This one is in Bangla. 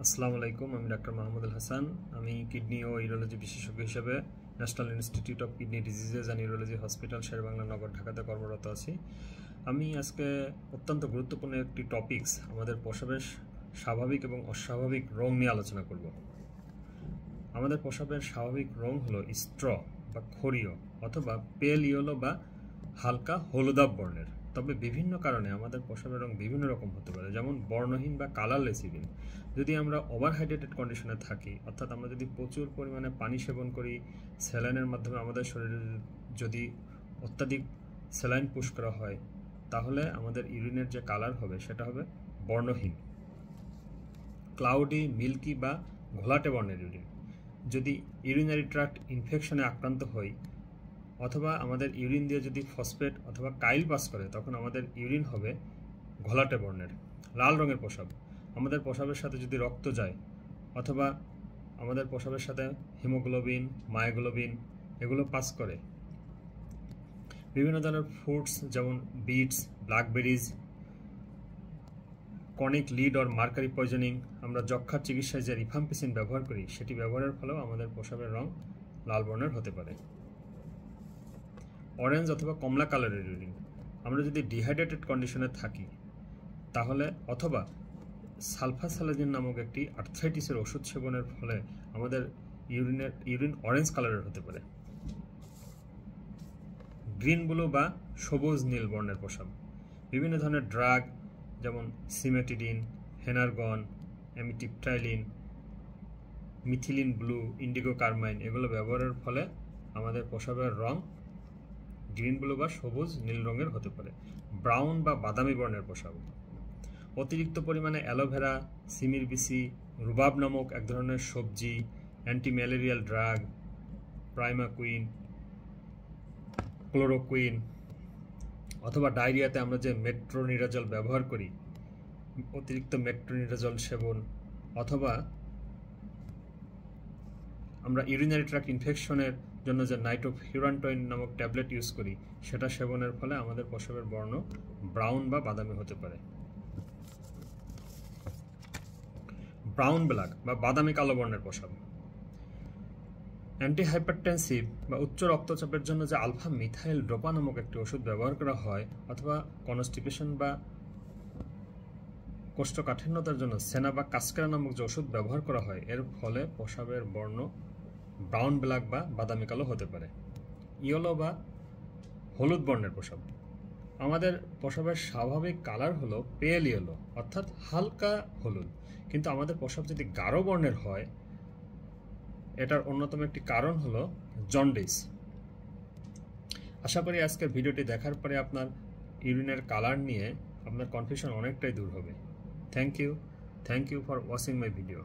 আসসালামু আলাইকুম। আমি ডাক্তার মাহমুদুল হাসান। আমি কিডনি ও ইউরোলজি বিশেষজ্ঞ হিসেবে National Institute of Kidney Diseases and Urology Hospital Sher-e-Bangla Nagar ঢাকাতে কর্মরত আছি। আমি আজকে অত্যন্ত গুরুত্বপূর্ণ একটি টপিকস আমাদের প্রস্রাবের স্বাভাবিক এবং অস্বাভাবিক রং নিয়ে আলোচনা করব। আমাদের প্রস্রাবের স্বাভাবিক রং হলো স্ট্র বা ক্ষরীয় অথবা পেল ইয়েলো বা হালকা হলুদাভ বর্ণের। তবে বিভিন্ন কারণে আমাদের প্রস্রাবের রং বিভিন্ন রকম হতে পারে, যেমন বর্ণহীন বা কালারলেস ইউরিন। যদি আমরা ওভারহাইড্রেটেড কন্ডিশনে থাকি, অর্থাৎ আমরা যদি প্রচুর পরিমাণে পানি সেবন করি, স্যালাইনের মাধ্যমে আমাদের শরীরে যদি অত্যাধিক স্যালাইন পুশ করা হয়, তাহলে আমাদের ইউরিনের যে কালার হবে সেটা হবে বর্ণহীন, ক্লাউডি, মিল্কি বা ঘোলাটে বর্ণের ইউরিন। যদি ইউরিনারি ট্র্যাক্ট ইনফেকশনে আক্রান্ত হই অথবা আমাদের ইউরিন দিয়ে যদি ফসফেট অথবা কাইল পাস করে, তখন আমাদের ইউরিন হবে ঘোলাটে বর্ণের। লাল রঙের প্রস্রাব, আমাদের প্রস্রাবের সাথে যদি রক্ত যায় অথবা আমাদের প্রস্রাবের সাথে হিমোগ্লোবিন, মায়োগ্লোবিন এগুলো পাস করে। বিভিন্ন ধরনের ফ্রুটস যেমন বিটস, ব্ল্যাকবেরিজ, কনিক লিড অর মার্কারি পয়জনিং, আমরা যক্ষার চিকিৎসায় যে রিফাম্পিসিন ব্যবহার করি সেটি ব্যবহারের ফলেও আমাদের প্রস্রাবের রং লাল বর্ণের হতে পারে। অরেঞ্জ অথবা কমলা কালারের ইউরিন, আমরা যদি ডিহাইড্রেটেড কন্ডিশনে থাকি তাহলে, অথবা সালফাসালাজিন নামক একটি আর্থ্রাইটিসের ওষুধ সেবনের ফলে আমাদের ইউরিন অরেঞ্জ কালারের হতে পারে। গ্রিন ব্লু বা সবুজ নীল বর্ণের প্রস্রাব, বিভিন্ন ধরনের ড্রাগ যেমন সিমেটিডিন, হেনারগন, অ্যামিটিপটাইলিন, মিথিলিন ব্লু, ইন্ডিগো কার্মাইন এগুলো ব্যবহারের ফলে আমাদের প্রস্রাবের রং গ্রিন ব্লু বা সবুজ নীল রঙের হতে পারে। ব্রাউন বা বাদামি বর্ণের প্রস্রাব, অতিরিক্ত পরিমাণে অ্যালোভেরা, সিমির বিসি, রুবাব নামক এক ধরনের সবজি, অ্যান্টি ম্যালেরিয়াল ড্রাগ, প্রাইমাকুইন, ক্লোরোকুইন, অথবা ডায়রিয়াতে আমরা যে মেট্রোনিডাজল ব্যবহার করি, অতিরিক্ত মেট্রোনিডাজল সেবন, অথবা আমরা ইউরিনারি ট্র্যাক্ট ইনফেকশনের জন্য যে নাইট্রোফিউরান্টয়েন নামক ট্যাবলেট ইউজ করি, সেটা সেবনের ফলে আমাদের প্রস্রাবের বর্ণ ব্রাউন বা বাদামি হতে পারে। ব্রাউন ব্ল্যাক বা বাদামি কালো বর্ণের প্রস্রাব, অ্যান্টিহাইপারটেনসিভ বা উচ্চ রক্তচাপের জন্য যে আলফা মিথাইল ডোপা নামক একটি ওষুধ ব্যবহার করা হয়, অথবা কনস্টিপেশন বা কোষ্ঠকাঠিন্যতার জন্য সেনা বা কাস্কেরা নামক যে ওষুধ ব্যবহার করা হয়, এর ফলে প্রস্রাবের বর্ণ ব্রাউন ব্ল্যাক বা বাদামি কালো হতে পারে। ইয়েলো বা হলুদ বর্ণের প্রস্রাব, আমাদের প্রস্রাবের স্বাভাবিক কালার হলো পেল ইয়েলো অর্থাৎ হালকা হলুদ, কিন্তু আমাদের প্রস্রাব যদি গাঢ় বর্ণের হয়, এটার অন্যতম একটি কারণ হলো জন্ডিস। আশা করি আজকের ভিডিওটি দেখার পরে আপনার ইউরিনের কালার নিয়ে আপনার কনফিউশন অনেকটাই দূর হবে। Thank you for watching my video.